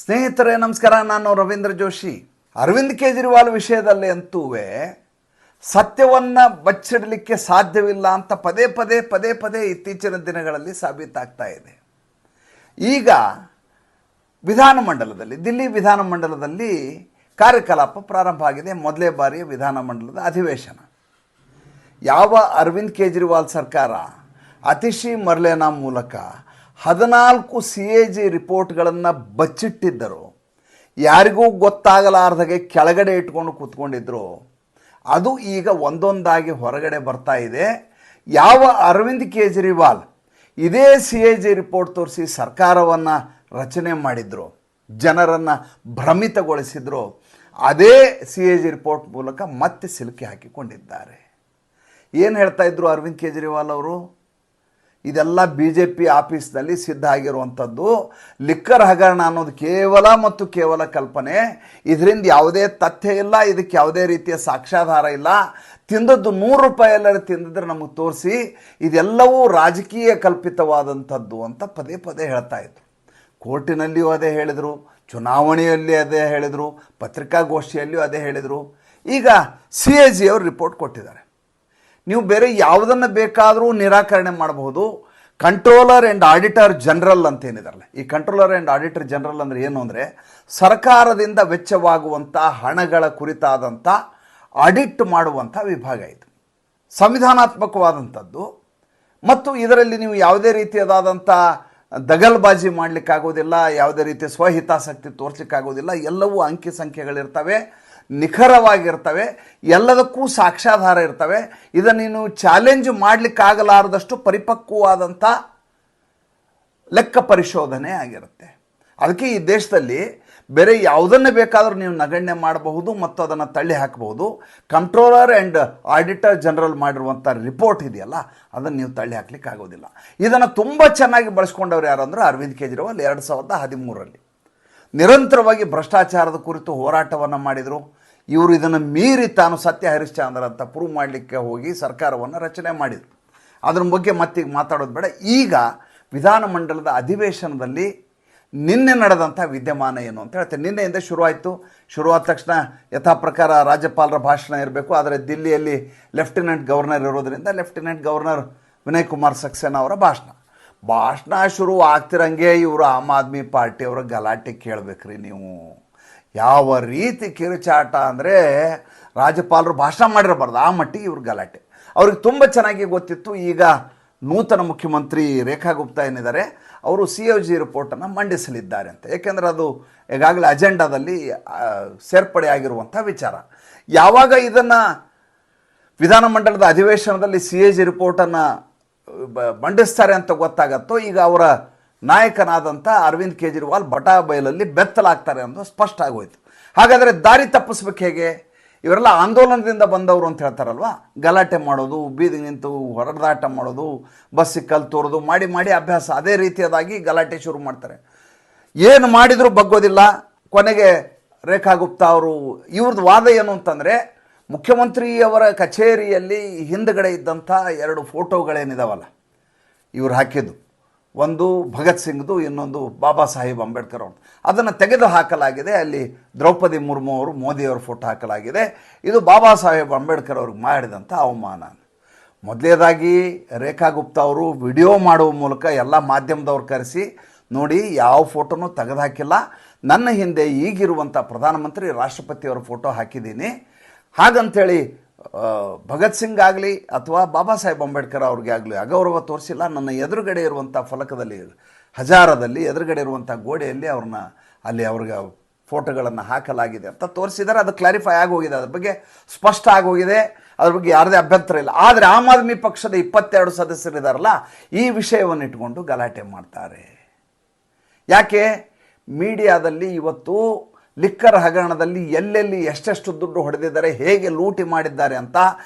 ಸ್ನೇಹಿತರೆ ನಮಸ್ಕಾರ, ನಾನು ರವೀಂದ್ರ ಜೋಶಿ. ಅರವಿಂದ್ ಕೇಜ್ರಿವಾಲ್ ವಿಷಯದಲ್ಲಿ ಅಂತೂ ಸತ್ಯವನ್ನು ಬಚ್ಚಿಡಲಿಕ್ಕೆ ಸಾಧ್ಯವಿಲ್ಲ ಅಂತ ಪದೇ ಪದೇ ಇತ್ತೀಚಿನ ದಿನಗಳಲ್ಲಿ ಸಾಬೀತಾಗ್ತಾ ಇದೆ. ಈಗ ವಿಧಾನಮಂಡಲದಲ್ಲಿ, ದಿಲ್ಲಿ ವಿಧಾನಮಂಡಲದಲ್ಲಿ ಕಾರ್ಯಕಲಾಪ ಪ್ರಾರಂಭ ಆಗಿದೆ. ಮೊದಲೇ ಬಾರಿಯ ವಿಧಾನಮಂಡಲದ ಅಧಿವೇಶನ. ಯಾವ ಅರವಿಂದ್ ಕೇಜ್ರಿವಾಲ್ ಸರ್ಕಾರ ಅತಿಶಿ ಮರ್ಲೇನಾ ಮೂಲಕ 14 CAG ರಿಪೋರ್ಟ್ಗಳನ್ನು ಬಚ್ಚಿಟ್ಟಿದ್ದರು, ಯಾರಿಗೂ ಗೊತ್ತಾಗಲಾರ್ದಾಗೆ ಕೆಳಗಡೆ ಇಟ್ಕೊಂಡು ಕೂತ್ಕೊಂಡಿದ್ರು, ಅದು ಈಗ ಒಂದೊಂದಾಗಿ ಹೊರಗಡೆ ಬರ್ತಾ ಇದೆ. ಯಾವ ಅರವಿಂದ್ ಕೇಜ್ರಿವಾಲ್ ಇದೇ CAG ರಿಪೋರ್ಟ್ ತೋರಿಸಿ ಸರ್ಕಾರವನ್ನು ರಚನೆ ಮಾಡಿದ್ರು, ಜನರನ್ನು ಭ್ರಮಿತಗೊಳಿಸಿದ್ರು, ಅದೇ CAG ರಿಪೋರ್ಟ್ ಮೂಲಕ ಮತ್ತೆ ಸಿಲುಕಿ ಹಾಕಿಕೊಂಡಿದ್ದಾರೆ. ಏನು ಹೇಳ್ತಾ ಇದ್ರು ಅರವಿಂದ್ ಕೇಜ್ರಿವಾಲ್ ಅವರು? ಇದೆಲ್ಲ BJP ಆಫೀಸ್ನಲ್ಲಿ ಸಿದ್ಧ ಆಗಿರುವಂಥದ್ದು. ಲಿಕ್ಕರ್ ಹಗರಣ ಅನ್ನೋದು ಕೇವಲ ಮತ್ತು ಕೇವಲ ಕಲ್ಪನೆ. ಇದರಿಂದ ಯಾವುದೇ ತಥ್ಯ ಇಲ್ಲ, ಇದಕ್ಕೆ ಯಾವುದೇ ರೀತಿಯ ಸಾಕ್ಷ್ಯಾಧಾರ ಇಲ್ಲ. ತಿಂದದ್ದು 100 ರೂಪಾಯಿ ಎಲ್ಲರೂ ತಿಂದಿದ್ರೆ ನಮಗೆ ತೋರಿಸಿ, ಇದೆಲ್ಲವೂ ರಾಜಕೀಯ ಕಲ್ಪಿತವಾದಂಥದ್ದು ಅಂತ ಪದೇ ಹೇಳ್ತಾ ಇದ್ರು. ಕೋರ್ಟಿನಲ್ಲಿಯೂ ಅದೇ ಹೇಳಿದರು, ಚುನಾವಣೆಯಲ್ಲಿ ಅದೇ ಹೇಳಿದರು, ಪತ್ರಿಕಾಗೋಷ್ಠಿಯಲ್ಲಿಯೂ ಅದೇ ಹೇಳಿದರು. ಈಗ CAG ಅವರು ರಿಪೋರ್ಟ್ ಕೊಟ್ಟಿದ್ದಾರೆ. ನೀವು ಬೇರೆ ಯಾವುದನ್ನು ಬೇಕಾದರೂ ನಿರಾಕರಣೆ ಮಾಡಬಹುದು. ಕಂಟ್ರೋಲರ್ ಆ್ಯಂಡ್ ಆಡಿಟರ್ ಜನರಲ್ ಅಂತ ಏನಿದಾರಲ್ಲ, ಈ ಕಂಟ್ರೋಲರ್ ಆ್ಯಂಡ್ ಆಡಿಟರ್ ಜನರಲ್ ಅಂದರೆ ಏನು ಅಂದರೆ, ಸರ್ಕಾರದಿಂದ ವೆಚ್ಚವಾಗುವಂಥ ಹಣಗಳ ಕುರಿತಾದಂಥ ಆಡಿಟ್ ಮಾಡುವಂಥ ವಿಭಾಗ ಇದು. ಸಂವಿಧಾನಾತ್ಮಕವಾದಂಥದ್ದು. ಮತ್ತು ಇದರಲ್ಲಿ ನೀವು ಯಾವುದೇ ರೀತಿಯಾದಂಥ ದಗಲ್ಬಾಜಿ ಮಾಡಲಿಕ್ಕಾಗೋದಿಲ್ಲ, ಯಾವುದೇ ರೀತಿಯ ಸ್ವಹಿತಾಸಕ್ತಿ ತೋರಿಸಲಿಕ್ಕಾಗೋದಿಲ್ಲ. ಎಲ್ಲವೂ ಅಂಕಿ ಸಂಖ್ಯೆಗಳಿರ್ತವೆ, ನಿಖರವಾಗಿರ್ತವೆ, ಎಲ್ಲದಕ್ಕೂ ಸಾಕ್ಷ್ಯಾಧಾರ ಇರ್ತವೆ. ಇದನ್ನು ನೀನು ಚಾಲೆಂಜ್ ಮಾಡಲಿಕ್ಕಾಗಲಾರದಷ್ಟು ಪರಿಪಕ್ವವಾದಂಥ ಲೆಕ್ಕ ಪರಿಶೋಧನೆ ಆಗಿರುತ್ತೆ. ಅದಕ್ಕೆ ಈ ದೇಶದಲ್ಲಿ ಬೇರೆ ಯಾವುದನ್ನು ಬೇಕಾದರೂ ನೀವು ನಗಣ್ಯ ಮಾಡಬಹುದು ಮತ್ತು ಅದನ್ನು ತಳ್ಳಿ ಹಾಕಬಹುದು. ಕಂಟ್ರೋಲರ್ ಆ್ಯಂಡ್ ಆಡಿಟರ್ ಜನರಲ್ ಮಾಡಿರುವಂಥ ರಿಪೋರ್ಟ್ ಇದೆಯಲ್ಲ, ಅದನ್ನು ನೀವು ತಳ್ಳಿ ಹಾಕ್ಲಿಕ್ಕೆ ಆಗೋದಿಲ್ಲ. ಇದನ್ನು ತುಂಬ ಚೆನ್ನಾಗಿ ಬಳಸ್ಕೊಂಡವ್ರು ಯಾರು ಅಂದರೆ ಅರವಿಂದ್ ಕೇಜ್ರಿವಾಲ್ 2013ರಲ್ಲಿ ನಿರಂತರವಾಗಿ ಭ್ರಷ್ಟಾಚಾರದ ಕುರಿತು ಹೋರಾಟವನ್ನು ಮಾಡಿದರು. ಇವರು ಇದನ್ನು ಮೀರಿ ತಾನು ಸತ್ಯ ಹರಿಶ್ಚಂದ್ರ ಅಂತ ಪ್ರೂವ್ ಮಾಡಲಿಕ್ಕೆ ಹೋಗಿ ಸರ್ಕಾರವನ್ನು ರಚನೆ ಮಾಡಿದರು. ಅದ್ರ ಬಗ್ಗೆ ಮತ್ತೀಗ ಮಾತಾಡೋದು ಬೇಡ. ಈಗ ವಿಧಾನಮಂಡಲದ ಅಧಿವೇಶನದಲ್ಲಿ ನಿನ್ನೆ ನಡೆದಂಥ ವಿದ್ಯಮಾನ ಏನು ಅಂತ ಹೇಳ್ತೇನೆ. ನಿನ್ನೆಯಿಂದ ಶುರುವಾದ ತಕ್ಷಣ ಯಥಾ ಪ್ರಕಾರ ರಾಜ್ಯಪಾಲರ ಭಾಷಣ ಇರಬೇಕು. ಆದರೆ ದಿಲ್ಲಿಯಲ್ಲಿ ಲೆಫ್ಟಿನೆಂಟ್ ಗವರ್ನರ್ ಇರೋದರಿಂದ ಲೆಫ್ಟಿನೆಂಟ್ ಗವರ್ನರ್ ವಿನಯ್ ಕುಮಾರ್ ಸಕ್ಸೇನಾ ಅವರ ಭಾಷಣ ಶುರು ಆಗ್ತಿರಂಗೆ ಇವರು ಆಮ್ ಆದ್ಮಿ ಪಾರ್ಟಿಯವರ ಗಲಾಟೆ ಕೇಳಬೇಕ್ರಿ ನೀವು. ಯಾವ ರೀತಿ ಕಿರುಚಾಟ ಅಂದರೆ, ರಾಜ್ಯಪಾಲರು ಭಾಷಣ ಮಾಡಿರಬಾರ್ದು, ಆ ಮಟ್ಟಿಗೆ ಇವ್ರ ಗಲಾಟೆ. ಅವ್ರಿಗೆ ತುಂಬ ಚೆನ್ನಾಗಿ ಗೊತ್ತಿತ್ತು. ಈಗ ನೂತನ ಮುಖ್ಯಮಂತ್ರಿ ರೇಖಾ ಗುಪ್ತಾ ಏನಿದ್ದಾರೆ, ಅವರು CAG ರಿಪೋರ್ಟನ್ನು ಮಂಡಿಸಲಿದ್ದಾರೆ ಅಂತ. ಏಕೆಂದರೆ ಅದು ಈಗಾಗಲೇ ಅಜೆಂಡಾದಲ್ಲಿ ಸೇರ್ಪಡೆ ಆಗಿರುವಂಥ ವಿಚಾರ. ಯಾವಾಗ ಇದನ್ನು ವಿಧಾನಮಂಡಲದ ಅಧಿವೇಶನದಲ್ಲಿ CAG ರಿಪೋರ್ಟನ್ನು ಮಂಡಿಸ್ತಾರೆ ಅಂತ ಗೊತ್ತಾಗತ್ತೋ, ಈಗ ಅವರ ನಾಯಕನಾದಂಥ ಅರವಿಂದ್ ಕೇಜ್ರಿವಾಲ್ ಬಯಲಲ್ಲಿ ಬೆತ್ತಲಾಗ್ತಾರೆ ಅನ್ನೋದು ಸ್ಪಷ್ಟ ಆಗೋಯ್ತು. ಹಾಗಾದರೆ ದಾರಿ ತಪ್ಪಿಸ್ಬೇಕು ಹೇಗೆ? ಇವರೆಲ್ಲ ಆಂದೋಲನದಿಂದ ಬಂದವರು ಅಂತ ಹೇಳ್ತಾರಲ್ವ, ಗಲಾಟೆ ಮಾಡೋದು, ಬೀದಿ ನಿಂತು ಹೊರದಾಟ ಮಾಡೋದು, ಬಸ್ಸಿಗೆ ಕಲ್ಲು ತೋರೋದು ಮಾಡಿ ಅಭ್ಯಾಸ. ಅದೇ ರೀತಿಯಾದಾಗಿ ಗಲಾಟೆ ಶುರು ಮಾಡ್ತಾರೆ. ಏನು ಮಾಡಿದರೂ ಬಗ್ಗೋದಿಲ್ಲ. ಕೊನೆಗೆ ರೇಖಾ ಗುಪ್ತಾ ಅವರು, ಇವ್ರದ್ದು ವಾದ ಏನು ಅಂತಂದರೆ, ಮುಖ್ಯಮಂತ್ರಿಯವರ ಕಚೇರಿಯಲ್ಲಿ ಹಿಂದುಗಡೆ ಇದ್ದಂಥ 2 ಫೋಟೋಗಳೇನಿದಾವಲ್ಲ ಇವ್ರು ಹಾಕಿದ್ದು, ಒಂದು ಭಗತ್ ಸಿಂಗ್ದು, ಇನ್ನೊಂದು ಬಾಬಾ ಸಾಹೇಬ್ ಅಂಬೇಡ್ಕರ್ ಅವ್ರದ್ದು, ಅದನ್ನು ತೆಗೆದು ಹಾಕಲಾಗಿದೆ. ಅಲ್ಲಿ ದ್ರೌಪದಿ ಮುರ್ಮು ಅವರು, ಮೋದಿಯವರ ಫೋಟೋ ಹಾಕಲಾಗಿದೆ. ಇದು ಬಾಬಾ ಸಾಹೇಬ್ ಅಂಬೇಡ್ಕರ್ ಅವ್ರಿಗೆ ಮಾಡಿದಂಥ ಅವಮಾನ. ಮೊದಲನೇದಾಗಿ ರೇಖಾ ಗುಪ್ತಾ ಅವರು ವಿಡಿಯೋ ಮಾಡುವ ಮೂಲಕ ಎಲ್ಲ ಮಾಧ್ಯಮದವ್ರು ಕರೆಸಿ, ನೋಡಿ ಯಾವ ಫೋಟೋನೂ ತೆಗೆದು ಹಾಕಿಲ್ಲ, ನನ್ನ ಹಿಂದೆ ಈಗಿರುವಂಥ ಪ್ರಧಾನಮಂತ್ರಿ ರಾಷ್ಟ್ರಪತಿಯವರ ಫೋಟೋ ಹಾಕಿದ್ದೀನಿ, ಹಾಗಂತೇಳಿ ಭಗತ್ ಸಿಂಗ್ ಆಗಲಿ ಅಥವಾ ಬಾಬಾ ಸಾಹೇಬ್ ಅಂಬೇಡ್ಕರ್ ಅವ್ರಿಗೆ ಆಗಲಿ ಅಗೌರವ ತೋರಿಸಿಲ್ಲ. ನನ್ನ ಎದುರುಗಡೆ ಇರುವಂಥ ಫಲಕದಲ್ಲಿ, ಹಜಾರದಲ್ಲಿ ಎದುರುಗಡೆ ಇರುವಂಥ ಗೋಡೆಯಲ್ಲಿ ಅಲ್ಲಿ ಅವ್ರಿಗೆ ಫೋಟೋಗಳನ್ನು ಹಾಕಲಾಗಿದೆ ಅಂತ ತೋರಿಸಿದ್ದಾರೆ. ಅದು ಕ್ಲಾರಿಫೈ ಆಗೋಗಿದೆ, ಅದ್ರ ಬಗ್ಗೆ ಸ್ಪಷ್ಟ ಆಗೋಗಿದೆ, ಅದ್ರ ಬಗ್ಗೆ ಯಾರದೇ ಅಭ್ಯಂತರ ಇಲ್ಲ. ಆದರೆ ಆಮ್ ಆದ್ಮಿ ಪಕ್ಷದ 22 ಸದಸ್ಯರಿದ್ದಾರಲ್ಲ, ಈ ವಿಷಯವನ್ನು ಇಟ್ಕೊಂಡು ಗಲಾಟೆ ಮಾಡ್ತಾರೆ. ಯಾಕೆ? ಮೀಡಿಯಾದಲ್ಲಿ ಇವತ್ತು ಲಿಕ್ಕರ್ ಹಗರಣದಲ್ಲಿ ಎಲ್ಲೆಲ್ಲಿ ಎಷ್ಟೆಷ್ಟು ದುಡ್ಡು ಹೊಡೆದಿದ್ದಾರೆ, ಹೇಗೆ ಲೂಟಿ ಮಾಡಿದ್ದಾರೆ ಅಂತ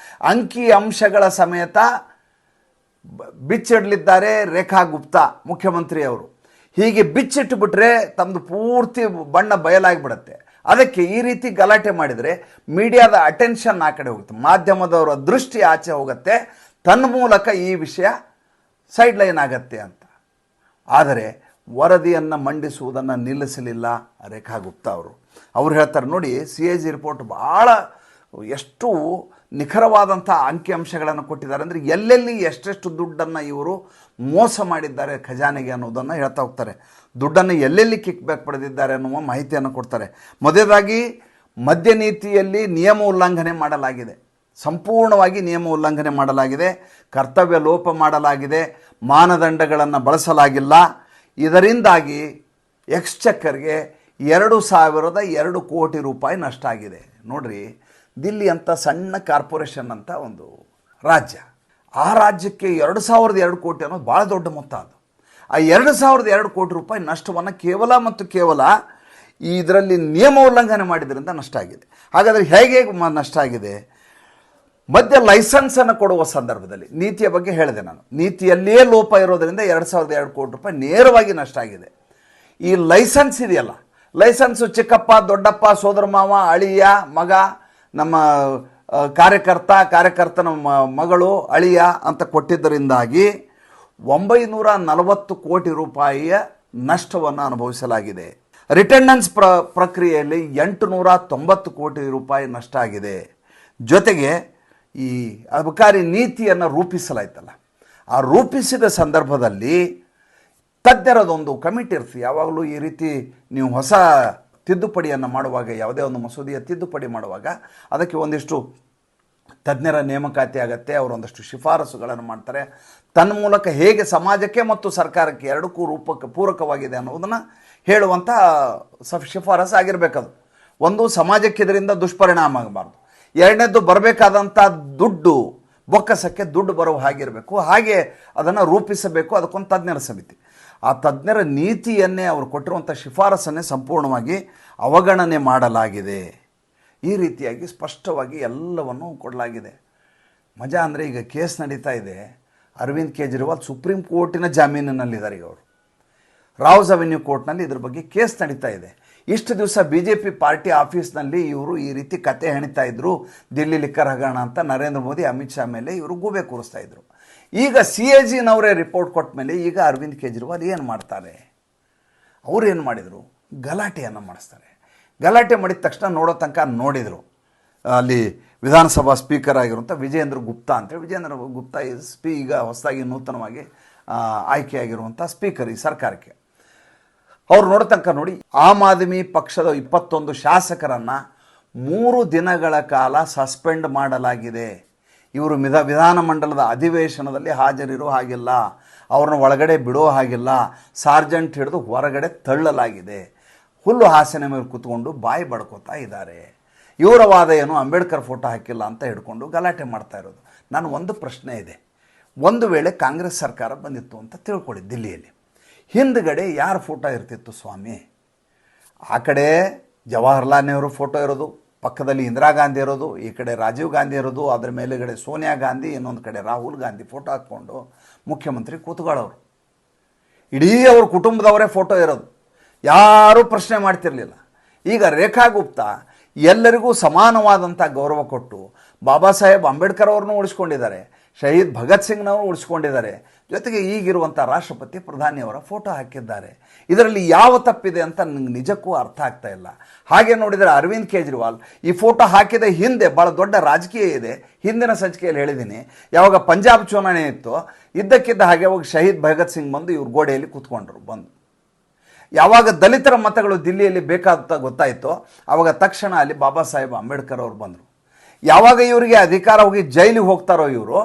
ಅಂಕಿ ಅಂಶಗಳ ಸಮೇತ ಬಿಚ್ಚಿಡಲಿದ್ದಾರೆ ರೇಖಾ ಗುಪ್ತಾ ಮುಖ್ಯಮಂತ್ರಿಯವರು. ಹೀಗೆ ಬಿಚ್ಚಿಟ್ಟುಬಿಟ್ರೆ ತಮ್ಮದು ಪೂರ್ತಿ ಬಣ್ಣ ಬಯಲಾಗಿಬಿಡುತ್ತೆ. ಅದಕ್ಕೆ ಈ ರೀತಿ ಗಲಾಟೆ ಮಾಡಿದರೆ ಮೀಡಿಯಾದ ಅಟೆನ್ಷನ್ ಆ ಕಡೆ ಹೋಗುತ್ತೆ, ಮಾಧ್ಯಮದವರ ದೃಷ್ಟಿ ಆಚೆ ಹೋಗುತ್ತೆ, ತನ್ನ ಮೂಲಕ ಈ ವಿಷಯ ಸೈಡ್ ಲೈನ್ ಆಗತ್ತೆ ಅಂತ. ಆದರೆ ವರದಿಯನ್ನು ಮಂಡಿಸುವುದನ್ನು ನಿಲ್ಲಿಸಲಿಲ್ಲ ರೇಖಾ ಗುಪ್ತಾ ಅವರು. ಅವ್ರು ಹೇಳ್ತಾರೆ ನೋಡಿ, CAG ರಿಪೋರ್ಟ್ ಭಾಳ ಎಷ್ಟು ನಿಖರವಾದಂಥ ಅಂಕಿಅಂಶಗಳನ್ನು ಕೊಟ್ಟಿದ್ದಾರೆ ಅಂದರೆ ಎಲ್ಲೆಲ್ಲಿ ಎಷ್ಟೆಷ್ಟು ದುಡ್ಡನ್ನು ಇವರು ಮೋಸ ಮಾಡಿದ್ದಾರೆ ಖಜಾನೆಗೆ ಅನ್ನೋದನ್ನು ಹೇಳ್ತಾ ಹೋಗ್ತಾರೆ. ದುಡ್ಡನ್ನು ಎಲ್ಲೆಲ್ಲಿ ಕಿಕ್ ಬ್ಯಾಕ್ ಪಡೆದಿದ್ದಾರೆ ಅನ್ನುವ ಮಾಹಿತಿಯನ್ನು ಕೊಡ್ತಾರೆ. ಮೊದಲನೇದಾಗಿ ಮದ್ಯ ನೀತಿಯಲ್ಲಿ ನಿಯಮ ಉಲ್ಲಂಘನೆ ಮಾಡಲಾಗಿದೆ, ಸಂಪೂರ್ಣವಾಗಿ ನಿಯಮ ಉಲ್ಲಂಘನೆ ಮಾಡಲಾಗಿದೆ, ಕರ್ತವ್ಯ ಲೋಪ ಮಾಡಲಾಗಿದೆ, ಮಾನದಂಡಗಳನ್ನು ಬಳಸಲಾಗಿಲ್ಲ. ಇದರಿಂದಾಗಿ ಎಕ್ಸ್ಚೆಕ್ಕರ್ಗೆ 2,002 ಕೋಟಿ ರೂಪಾಯಿ ನಷ್ಟ ಆಗಿದೆ. ನೋಡ್ರಿ, ದಿಲ್ಲಿ ಅಂತ ಸಣ್ಣ ಕಾರ್ಪೊರೇಷನ್ ಅಂತ ಒಂದು ರಾಜ್ಯ, ಆ ರಾಜ್ಯಕ್ಕೆ 2,002 ಕೋಟಿ ಅನ್ನೋದು ಭಾಳ ದೊಡ್ಡ ಮೊತ್ತ. ಅದು ಆ 2,002 ಕೋಟಿ ರೂಪಾಯಿ ನಷ್ಟವನ್ನು ಕೇವಲ ಮತ್ತು ಕೇವಲ ಇದರಲ್ಲಿ ನಿಯಮ ಉಲ್ಲಂಘನೆ ಮಾಡಿದ್ರಿಂದ ನಷ್ಟ ಆಗಿದೆ. ಹಾಗಾದರೆ ಹೇಗೆ ನಷ್ಟ ಆಗಿದೆ? ಮದ್ಯ ಲೈಸೆನ್ಸನ್ನು ಕೊಡುವ ಸಂದರ್ಭದಲ್ಲಿ ನೀತಿಯ ಬಗ್ಗೆ ಹೇಳಿದೆ ನಾನು, ನೀತಿಯಲ್ಲಿಯೇ ಲೋಪ ಇರೋದರಿಂದ 2,002 ಕೋಟಿ ರೂಪಾಯಿ ನೇರವಾಗಿ ನಷ್ಟ ಆಗಿದೆ. ಈ ಲೈಸೆನ್ಸ್ ಇದೆಯಲ್ಲ, ಲೈಸೆನ್ಸು ಚಿಕ್ಕಪ್ಪ, ದೊಡ್ಡಪ್ಪ, ಸೋದರ ಮಾವ, ಅಳಿಯ, ಮಗ, ನಮ್ಮ ಕಾರ್ಯಕರ್ತನ ಮಗಳು, ಅಳಿಯ ಅಂತ ಕೊಟ್ಟಿದ್ದರಿಂದಾಗಿ 940 ಕೋಟಿ ರೂಪಾಯಿಯ ನಷ್ಟವನ್ನು ಅನುಭವಿಸಲಾಗಿದೆ. ರಿಟರ್ನೆನ್ಸ್ ಪ್ರಕ್ರಿಯೆಯಲ್ಲಿ 890 ಕೋಟಿ ರೂಪಾಯಿ ನಷ್ಟ ಆಗಿದೆ. ಜೊತೆಗೆ ಈ ಅಬಕಾರಿ ನೀತಿಯನ್ನು ರೂಪಿಸಲಾಯ್ತಲ್ಲ, ಆ ರೂಪಿಸಿದ ಸಂದರ್ಭದಲ್ಲಿ ತಜ್ಞರದೊಂದು ಕಮಿಟಿ ಇರ್ತದೆ. ಯಾವಾಗಲೂ ಈ ರೀತಿ ನೀವು ಹೊಸ ತಿದ್ದುಪಡಿಯನ್ನು ಮಾಡುವಾಗ, ಯಾವುದೇ ಒಂದು ಮಸೂದೆಯ ತಿದ್ದುಪಡಿ ಮಾಡುವಾಗ ಅದಕ್ಕೆ ಒಂದಿಷ್ಟು ತಜ್ಞರ ನೇಮಕಾತಿ ಆಗುತ್ತೆ. ಅವರು ಒಂದಷ್ಟು ಶಿಫಾರಸುಗಳನ್ನು ಮಾಡ್ತಾರೆ. ತನ್ಮೂಲಕ ಹೇಗೆ ಸಮಾಜಕ್ಕೆ ಮತ್ತು ಸರ್ಕಾರಕ್ಕೆ ಎರಡಕ್ಕೂ ಪೂರಕವಾಗಿದೆ ಅನ್ನೋದನ್ನು ಹೇಳುವಂಥ ಶಿಫಾರಸು ಆಗಿರಬೇಕದು. ಒಂದು, ಸಮಾಜಕ್ಕೆ ಇದರಿಂದ ದುಷ್ಪರಿಣಾಮ ಆಗಬಾರ್ದು. ಎರಡನೇದು, ಬರಬೇಕಾದಂಥ ದುಡ್ಡು ಬೊಕ್ಕಸಕ್ಕೆ ದುಡ್ಡು ಬರೋ ಹಾಗಿರಬೇಕು. ಹಾಗೆ ಅದನ್ನು ರೂಪಿಸಬೇಕು. ಅದಕ್ಕೊಂದು ತಜ್ಞರ ಸಮಿತಿ. ಆ ತಜ್ಞರ ನೀತಿಯನ್ನೇ ಅವರು ಕೊಟ್ಟಿರುವಂಥ ಶಿಫಾರಸನ್ನೇ ಸಂಪೂರ್ಣವಾಗಿ ಅವಗಣನೆ ಮಾಡಲಾಗಿದೆ. ಈ ರೀತಿಯಾಗಿ ಸ್ಪಷ್ಟವಾಗಿ ಎಲ್ಲವನ್ನು ಕೊಡಲಾಗಿದೆ. ಮಜಾ ಅಂದರೆ ಈಗ ಕೇಸ್ ನಡೀತಾ ಇದೆ. ಅರವಿಂದ್ ಕೇಜ್ರಿವಾಲ್ ಸುಪ್ರೀಂ ಕೋರ್ಟಿನ ಜಾಮೀನಿನಲ್ಲಿದ್ದಾರೆ. ಈಗ ಅವರು ರಾವ್ಸ್ ಅವೆನ್ಯೂ ಕೋರ್ಟ್ನಲ್ಲಿ ಇದ್ರ ಬಗ್ಗೆ ಕೇಸ್ ನಡೀತಾ ಇದೆ. ಇಷ್ಟು ದಿವಸ BJP ಪಾರ್ಟಿ ಆಫೀಸ್ನಲ್ಲಿ ಇವರು ಈ ರೀತಿ ಕತೆ ಹೆಣಿತಾ ಇದ್ರು, ದಿಲ್ಲಿ ಲಿಕ್ಕರ್ ಹಗರಣ ಅಂತ ನರೇಂದ್ರ ಮೋದಿ, ಅಮಿತ್ ಶಾ ಮೇಲೆ ಇವರು ಗೂಬೆ ಕೂರಿಸ್ತಾ ಇದ್ರು. ಈಗ CAG-ನವರೇ ರಿಪೋರ್ಟ್ ಕೊಟ್ಟ ಮೇಲೆ ಈಗ ಅರವಿಂದ್ ಕೇಜ್ರಿವಾಲ್ ಏನು ಮಾಡ್ತಾರೆ? ಅವರು ಏನು ಮಾಡಿದರು? ಗಲಾಟೆಯನ್ನು ಮಾಡಿಸ್ತಾರೆ. ಗಲಾಟೆ ಮಾಡಿದ ತಕ್ಷಣ ನೋಡೋ ತನಕ ನೋಡಿದರು. ಅಲ್ಲಿ ವಿಧಾನಸಭಾ ಸ್ಪೀಕರ್ ಆಗಿರುವಂಥ ವಿಜೇಂದ್ರ ಗುಪ್ತಾ ಅಂತೇಳಿ, ವಿಜೇಂದ್ರ ಗುಪ್ತಾ ಈಗ ಹೊಸದಾಗಿ ನೂತನವಾಗಿ ಆಯ್ಕೆಯಾಗಿರುವಂಥ ಸ್ಪೀಕರ್ ಈ ಸರ್ಕಾರಕ್ಕೆ. ಅವ್ರು ನೋಡೋ ತನಕ ನೋಡಿ, ಆಮ್ ಆದ್ಮಿ ಪಕ್ಷದ 21 ಶಾಸಕರನ್ನು 3 ದಿನಗಳ ಕಾಲ ಸಸ್ಪೆಂಡ್ ಮಾಡಲಾಗಿದೆ. ಇವರು ವಿಧಾನಮಂಡಲದ ಅಧಿವೇಶನದಲ್ಲಿ ಹಾಜರಿರೋ ಹಾಗಿಲ್ಲ, ಅವ್ರನ್ನ ಒಳಗಡೆ ಬಿಡೋ ಹಾಗಿಲ್ಲ, ಸಾರ್ಜೆಂಟ್ ಹಿಡಿದು ಹೊರಗಡೆ ತಳ್ಳಲಾಗಿದೆ. ಹುಲ್ಲು ಹಾಸಿನ ಮೇಲೆ ಕೂತ್ಕೊಂಡು ಬಾಯಿ ಬಡ್ಕೋತಾ ಇದ್ದಾರೆ. ಇವರ ವಾದ ಏನು, ಅಂಬೇಡ್ಕರ್ ಫೋಟೋ ಹಾಕಿಲ್ಲ ಅಂತ ಹಿಡ್ಕೊಂಡು ಗಲಾಟೆ ಮಾಡ್ತಾ ಇರೋದು. ನಾನು ಒಂದು ಪ್ರಶ್ನೆ ಇದೆ, ಒಂದು ವೇಳೆ ಕಾಂಗ್ರೆಸ್ ಸರ್ಕಾರ ಬಂದಿತ್ತು ಅಂತ ತಿಳ್ಕೊಳ್ಳಿ, ದಿಲ್ಲಿಯಲ್ಲಿ ಹಿಂದ್ಗಡೆ ಯಾರ ಫೋಟೋ ಇರ್ತಿತ್ತು ಸ್ವಾಮಿ? ಆ ಕಡೆ ಜವಾಹರ್ಲಾಲ್ ನೆಹರು ಫೋಟೋ ಇರೋದು, ಪಕ್ಕದಲ್ಲಿ ಇಂದಿರಾ ಗಾಂಧಿ ಇರೋದು, ಈ ಕಡೆ ರಾಜೀವ್ ಗಾಂಧಿ ಇರೋದು, ಅದರ ಮೇಲುಗಡೆ ಸೋನಿಯಾ ಗಾಂಧಿ, ಇನ್ನೊಂದು ಕಡೆ ರಾಹುಲ್ ಗಾಂಧಿ ಫೋಟೋ ಹಾಕ್ಕೊಂಡು ಮುಖ್ಯಮಂತ್ರಿ ಕೂತ್ಕೊಳ್ಳೋರು. ಇಡೀ ಅವ್ರ ಕುಟುಂಬದವರೇ ಫೋಟೋ ಇರೋದು, ಯಾರೂ ಪ್ರಶ್ನೆ ಮಾಡ್ತಿರಲಿಲ್ಲ. ಈಗ ರೇಖಾ ಗುಪ್ತಾ ಎಲ್ಲರಿಗೂ ಸಮಾನವಾದಂಥ ಗೌರವ ಕೊಟ್ಟು ಬಾಬಾ ಸಾಹೇಬ್ ಅಂಬೇಡ್ಕರ್ ಅವ್ರನ್ನೂ ಉಳಿಸ್ಕೊಂಡಿದ್ದಾರೆ, ಶಹೀದ್ ಭಗತ್ ಸಿಂಗ್ನವರು ಉಳಿಸ್ಕೊಂಡಿದ್ದಾರೆ, ಜೊತೆಗೆ ಈಗಿರುವಂಥ ರಾಷ್ಟ್ರಪತಿ ಪ್ರಧಾನಿಯವರ ಫೋಟೋ ಹಾಕಿದ್ದಾರೆ. ಇದರಲ್ಲಿ ಯಾವ ತಪ್ಪಿದೆ ಅಂತ ನನಗೆ ನಿಜಕ್ಕೂ ಅರ್ಥ ಆಗ್ತಾ ಇಲ್ಲ. ಹಾಗೆ ನೋಡಿದರೆ ಅರವಿಂದ್ ಕೇಜ್ರಿವಾಲ್ ಈ ಫೋಟೋ ಹಾಕಿದ ಹಿಂದೆ ಭಾಳ ದೊಡ್ಡ ರಾಜಕೀಯ ಇದೆ. ಹಿಂದಿನ ಸಂಚಿಕೆಯಲ್ಲಿ ಹೇಳಿದ್ದೀನಿ, ಯಾವಾಗ ಪಂಜಾಬ್ ಚುನಾವಣೆ ಇತ್ತು, ಇದ್ದಕ್ಕಿದ್ದ ಹಾಗೆ ಅವಾಗ ಶಹೀದ್ ಭಗತ್ ಸಿಂಗ್ ಬಂದು ಇವ್ರ ಗೋಡೆಯಲ್ಲಿ ಕೂತ್ಕೊಂಡ್ರು. ಬಂದು ಯಾವಾಗ ದಲಿತರ ಮತಗಳು ದಿಲ್ಲಿಯಲ್ಲಿ ಬೇಕಾದ ಗೊತ್ತಾಯಿತೋ ಆವಾಗ ತಕ್ಷಣ ಅಲ್ಲಿ ಬಾಬಾ ಸಾಹೇಬ್ ಅಂಬೇಡ್ಕರ್ ಅವರು ಬಂದರು. ಯಾವಾಗ ಇವರಿಗೆ ಅಧಿಕಾರ ಹೋಗಿ ಜೈಲಿಗೆ ಹೋಗ್ತಾರೋ, ಇವರು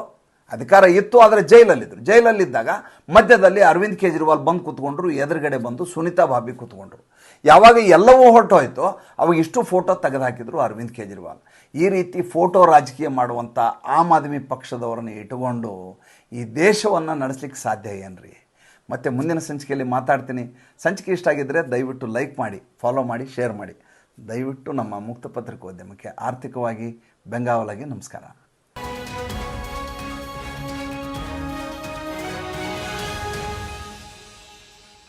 ಅಧಿಕಾರ ಇತ್ತು ಆದರೆ ಜೈಲಲ್ಲಿದ್ದರು. ಜೈಲಲ್ಲಿದ್ದಾಗ ಮಧ್ಯದಲ್ಲಿ ಅರವಿಂದ್ ಕೇಜ್ರಿವಾಲ್ ಬಂದು ಕೂತ್ಕೊಂಡ್ರು, ಎದುರುಗಡೆ ಬಂದು ಸುನೀತಾ ಭಾಬಿ ಕೂತ್ಕೊಂಡ್ರು. ಯಾವಾಗ ಎಲ್ಲವೂ ಹೊರಟೋಯ್ತು ಅವಾಗ ಇಷ್ಟು ಫೋಟೋ ತೆಗೆದುಹಾಕಿದ್ರು ಅರವಿಂದ್ ಕೇಜ್ರಿವಾಲ್. ಈ ರೀತಿ ಫೋಟೋ ರಾಜಕೀಯ ಮಾಡುವಂಥ ಆಮ್ ಆದ್ಮಿ ಪಕ್ಷದವರನ್ನು ಇಟ್ಟುಕೊಂಡು ಈ ದೇಶವನ್ನು ನಡೆಸಲಿಕ್ಕೆ ಸಾಧ್ಯ ಏನ್ರಿ? ಮತ್ತು ಮುಂದಿನ ಸಂಚಿಕೆಯಲ್ಲಿ ಮಾತಾಡ್ತೀನಿ. ಸಂಚಿಕೆ ಇಷ್ಟ ಆಗಿದ್ದರೆ ದಯವಿಟ್ಟು ಲೈಕ್ ಮಾಡಿ, ಫಾಲೋ ಮಾಡಿ, ಶೇರ್ ಮಾಡಿ. ದಯವಿಟ್ಟು ನಮ್ಮ ಮುಕ್ತ ಪತ್ರಿಕೋದ್ಯಮಕ್ಕೆ ಆರ್ಥಿಕವಾಗಿ ಬೆಂಗಾವಲಾಗಿ ನಮಸ್ಕಾರ.